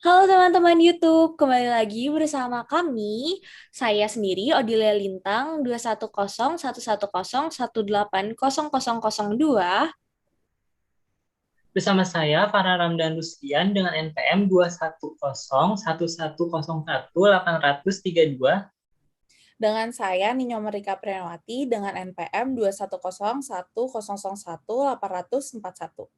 Halo teman-teman YouTube, kembali lagi bersama kami. Saya sendiri Odilia Lintang 2101101180002. Bersama saya, Farah Ramdan Rusdian dengan NPM 21011011832. Dengan saya, Ninyo Merika Prianwati, dengan NPM 21010018041.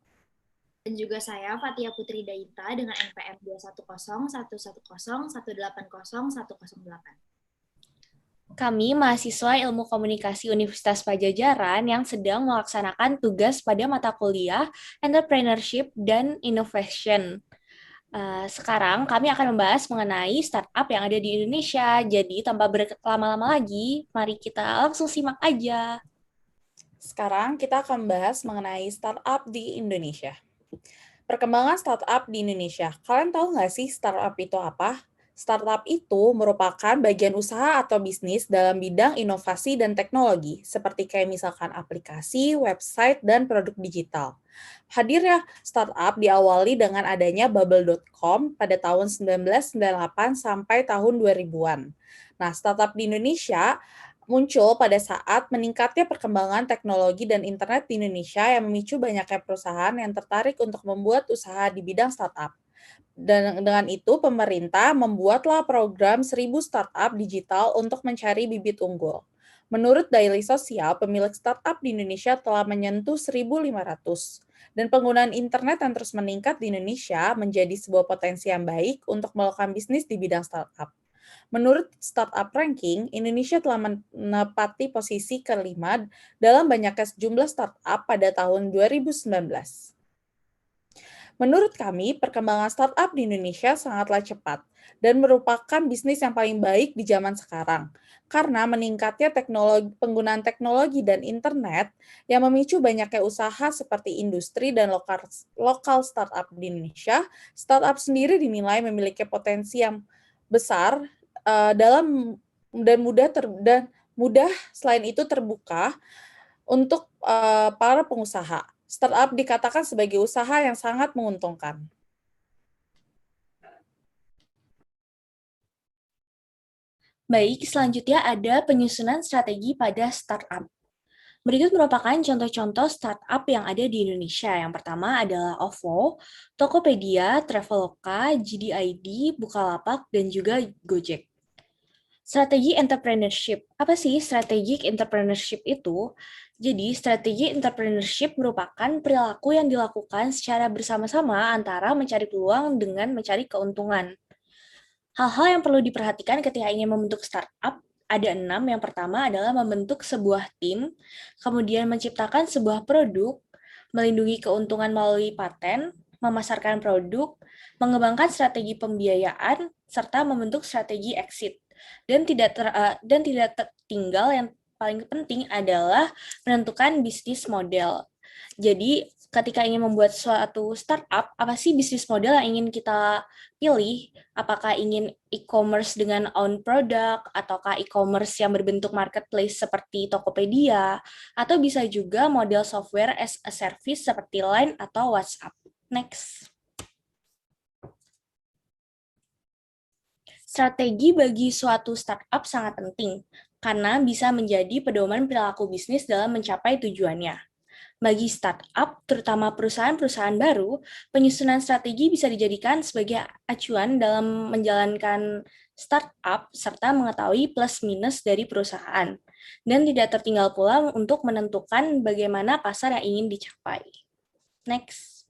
Dan juga saya Fatia Putri Daita dengan NPM 2101101180108. Kami mahasiswa Ilmu Komunikasi Universitas Pajajaran yang sedang melaksanakan tugas pada mata kuliah Entrepreneurship dan Innovation. Sekarang kami akan membahas mengenai startup yang ada di Indonesia. Jadi tanpa berlama-lama lagi, mari kita langsung simak aja. Sekarang kita akan membahas mengenai startup di Indonesia. Perkembangan startup di Indonesia. Kalian tahu nggak sih startup itu apa? Startup itu merupakan bagian usaha atau bisnis dalam bidang inovasi dan teknologi, seperti kayak misalkan aplikasi, website, dan produk digital. Hadirnya startup diawali dengan adanya bubble.com pada tahun 1998 sampai tahun 2000-an. Nah, startup di Indonesia muncul pada saat meningkatnya perkembangan teknologi dan internet di Indonesia yang memicu banyaknya perusahaan yang tertarik untuk membuat usaha di bidang startup. Dan dengan itu, pemerintah membuatlah program 1000 startup digital untuk mencari bibit unggul. Menurut Daily Sosial, pemilik startup di Indonesia telah menyentuh 1.500. Dan penggunaan internet yang terus meningkat di Indonesia menjadi sebuah potensi yang baik untuk melakukan bisnis di bidang startup. Menurut Startup Ranking, Indonesia telah menempati posisi kelima dalam banyaknya jumlah startup pada tahun 2019. Menurut kami, perkembangan startup di Indonesia sangatlah cepat dan merupakan bisnis yang paling baik di zaman sekarang. Karena meningkatnya penggunaan teknologi dan internet yang memicu banyaknya usaha seperti industri dan lokal startup di Indonesia, startup sendiri dinilai memiliki potensi yang besar dalam dan mudah selain itu terbuka untuk para pengusaha. Startup dikatakan sebagai usaha yang sangat menguntungkan. Baik, selanjutnya ada penyusunan strategi pada startup. Berikut merupakan contoh-contoh startup yang ada di Indonesia. Yang pertama adalah OVO, Tokopedia, Traveloka, JDID, Bukalapak, dan juga Gojek. Strategi entrepreneurship. Apa sih strategic entrepreneurship itu? Jadi, strategi entrepreneurship merupakan perilaku yang dilakukan secara bersama-sama antara mencari peluang dengan mencari keuntungan. Hal-hal yang perlu diperhatikan ketika ingin membentuk startup ada 6. Yang pertama adalah membentuk sebuah tim, kemudian menciptakan sebuah produk, melindungi keuntungan melalui paten, memasarkan produk, mengembangkan strategi pembiayaan, serta membentuk strategi exit. Dan tidak tertinggal yang paling penting adalah menentukan bisnis model. Jadi, ketika ingin membuat suatu startup, apa sih bisnis model yang ingin kita pilih? Apakah ingin e-commerce dengan own product, ataukah e-commerce yang berbentuk marketplace seperti Tokopedia, atau bisa juga model software as a service seperti Line atau WhatsApp. Next. Strategi bagi suatu startup sangat penting, karena bisa menjadi pedoman perilaku bisnis dalam mencapai tujuannya. Bagi startup, terutama perusahaan-perusahaan baru, penyusunan strategi bisa dijadikan sebagai acuan dalam menjalankan startup serta mengetahui plus minus dari perusahaan. Dan tidak tertinggal pula untuk menentukan bagaimana pasar yang ingin dicapai. Next.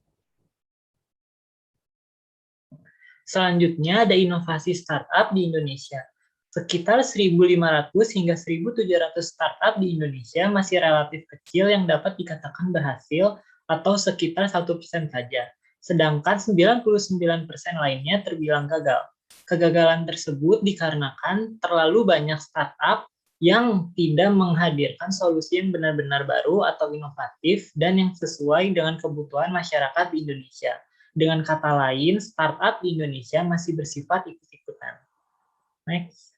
Selanjutnya ada inovasi startup di Indonesia. Sekitar 1.500 hingga 1.700 startup di Indonesia masih relatif kecil yang dapat dikatakan berhasil atau sekitar 1% saja. Sedangkan 99% lainnya terbilang gagal. Kegagalan tersebut dikarenakan terlalu banyak startup yang tidak menghadirkan solusi yang benar-benar baru atau inovatif dan yang sesuai dengan kebutuhan masyarakat di Indonesia. Dengan kata lain, startup di Indonesia masih bersifat ikut-ikutan. Next.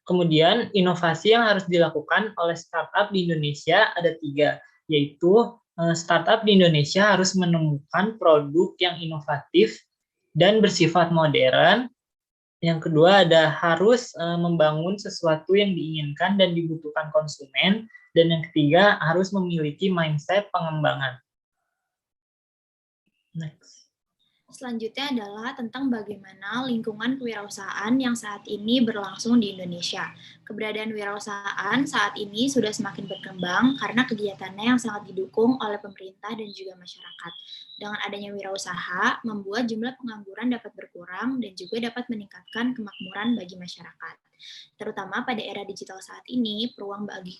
Kemudian, inovasi yang harus dilakukan oleh startup di Indonesia ada 3, yaitu startup di Indonesia harus menemukan produk yang inovatif dan bersifat modern. Yang kedua ada harus membangun sesuatu yang diinginkan dan dibutuhkan konsumen. Dan yang ketiga harus memiliki mindset pengembangan. Next. Selanjutnya adalah tentang bagaimana lingkungan kewirausahaan yang saat ini berlangsung di Indonesia. Keberadaan wirausahaan saat ini sudah semakin berkembang karena kegiatannya yang sangat didukung oleh pemerintah dan juga masyarakat. Dengan adanya wirausaha, membuat jumlah pengangguran dapat berkurang dan juga dapat meningkatkan kemakmuran bagi masyarakat. Terutama pada era digital saat ini, peluang bagi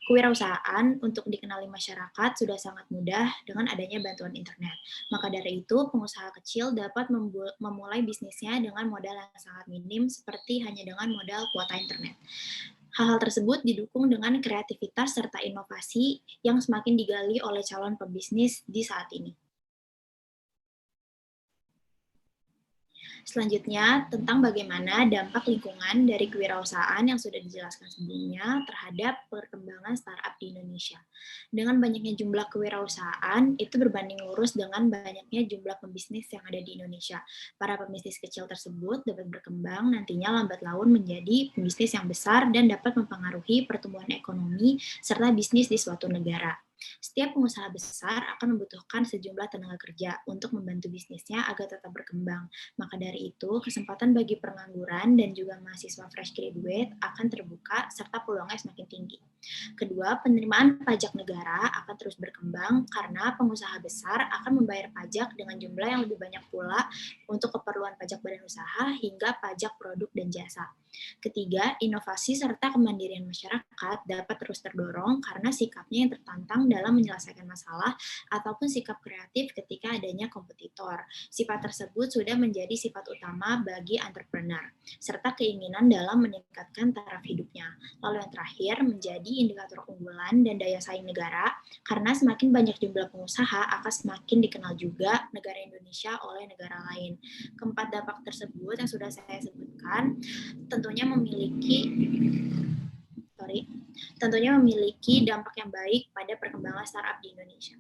kewirausahaan untuk dikenali masyarakat sudah sangat mudah dengan adanya bantuan internet. Maka dari itu, pengusaha kecil dapat memulai bisnisnya dengan modal yang sangat minim seperti hanya dengan modal kuota internet. Hal-hal tersebut didukung dengan kreativitas serta inovasi yang semakin digali oleh calon pebisnis di saat ini. Selanjutnya, tentang bagaimana dampak lingkungan dari kewirausahaan yang sudah dijelaskan sebelumnya terhadap perkembangan startup di Indonesia. Dengan banyaknya jumlah kewirausahaan, itu berbanding lurus dengan banyaknya jumlah pembisnis yang ada di Indonesia. Para pembisnis kecil tersebut dapat berkembang nantinya lambat laun menjadi pembisnis yang besar dan dapat mempengaruhi pertumbuhan ekonomi serta bisnis di suatu negara. Setiap pengusaha besar akan membutuhkan sejumlah tenaga kerja untuk membantu bisnisnya agar tetap berkembang. Maka dari itu, kesempatan bagi pengangguran dan juga mahasiswa fresh graduate akan terbuka serta peluangnya semakin tinggi. Kedua, penerimaan pajak negara akan terus berkembang karena pengusaha besar akan membayar pajak dengan jumlah yang lebih banyak pula untuk keperluan pajak badan usaha hingga pajak produk dan jasa. Ketiga, inovasi serta kemandirian masyarakat dapat terus terdorong karena sikapnya yang tertantang dalam menyelesaikan masalah ataupun sikap kreatif ketika adanya kompetitor. Sifat tersebut sudah menjadi sifat utama bagi entrepreneur, serta keinginan dalam meningkatkan taraf hidupnya. Lalu yang terakhir menjadi indikator unggulan dan daya saing negara, karena semakin banyak jumlah pengusaha akan semakin dikenal juga negara Indonesia oleh negara lain. Keempat dampak tersebut yang sudah saya sebutkan tentunya memiliki dampak yang baik pada perkembangan startup di Indonesia.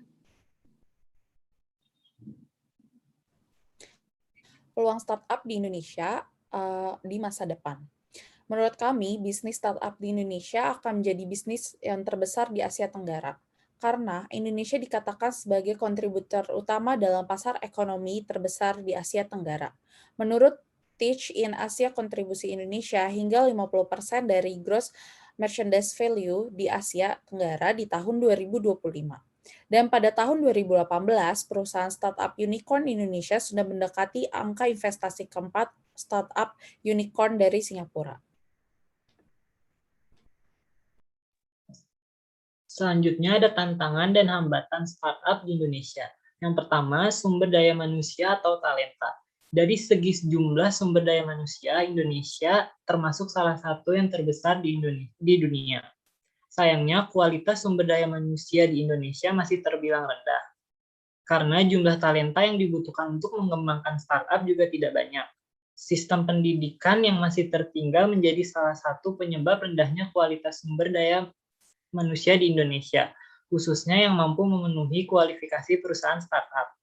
Peluang startup di Indonesia di masa depan. Menurut kami, bisnis startup di Indonesia akan menjadi bisnis yang terbesar di Asia Tenggara, karena Indonesia dikatakan sebagai kontributor utama dalam pasar ekonomi terbesar di Asia Tenggara. Menurut Teach in Asia, kontribusi Indonesia hingga 50% dari gross merchandise value di Asia Tenggara di tahun 2025. Dan pada tahun 2018, perusahaan startup unicorn Indonesia sudah mendekati angka investasi keempat startup unicorn dari Singapura. Selanjutnya ada tantangan dan hambatan startup di Indonesia. Yang pertama, sumber daya manusia atau talenta. Dari segi jumlah sumber daya manusia, Indonesia termasuk salah satu yang terbesar di dunia. Sayangnya, kualitas sumber daya manusia di Indonesia masih terbilang rendah. Karena jumlah talenta yang dibutuhkan untuk mengembangkan startup juga tidak banyak. Sistem pendidikan yang masih tertinggal menjadi salah satu penyebab rendahnya kualitas sumber daya manusia di Indonesia, khususnya yang mampu memenuhi kualifikasi perusahaan startup.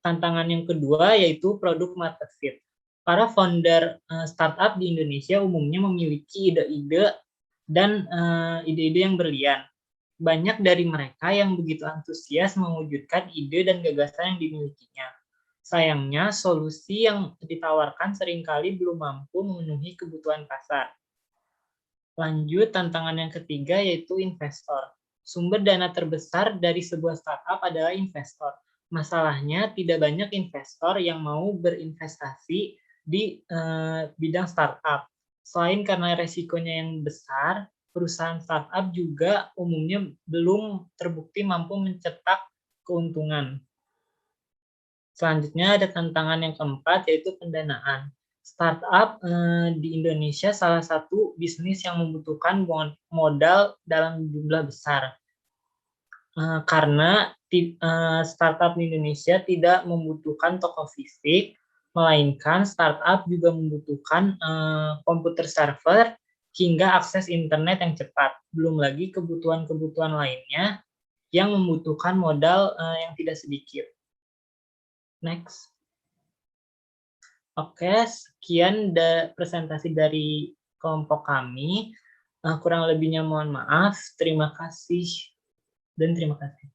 Tantangan yang kedua yaitu produk market fit. Para founder startup di Indonesia umumnya memiliki ide-ide dan ide-ide yang berlian. Banyak dari mereka yang begitu antusias mewujudkan ide dan gagasan yang dimilikinya. Sayangnya, solusi yang ditawarkan seringkali belum mampu memenuhi kebutuhan pasar. Lanjut, tantangan yang ketiga yaitu investor. Sumber dana terbesar dari sebuah startup adalah investor. Masalahnya, tidak banyak investor yang mau berinvestasi di bidang startup. Selain karena resikonya yang besar, perusahaan startup juga umumnya belum terbukti mampu mencetak keuntungan. Selanjutnya ada tantangan yang keempat yaitu pendanaan. Startup di Indonesia salah satu bisnis yang membutuhkan modal dalam jumlah besar. Karena startup di Indonesia tidak membutuhkan toko fisik, melainkan startup juga membutuhkan komputer server hingga akses internet yang cepat. Belum lagi kebutuhan-kebutuhan lainnya yang membutuhkan modal yang tidak sedikit. Next. Oke, sekian presentasi dari kelompok kami. Kurang lebihnya mohon maaf. Terima kasih dan terima kasih.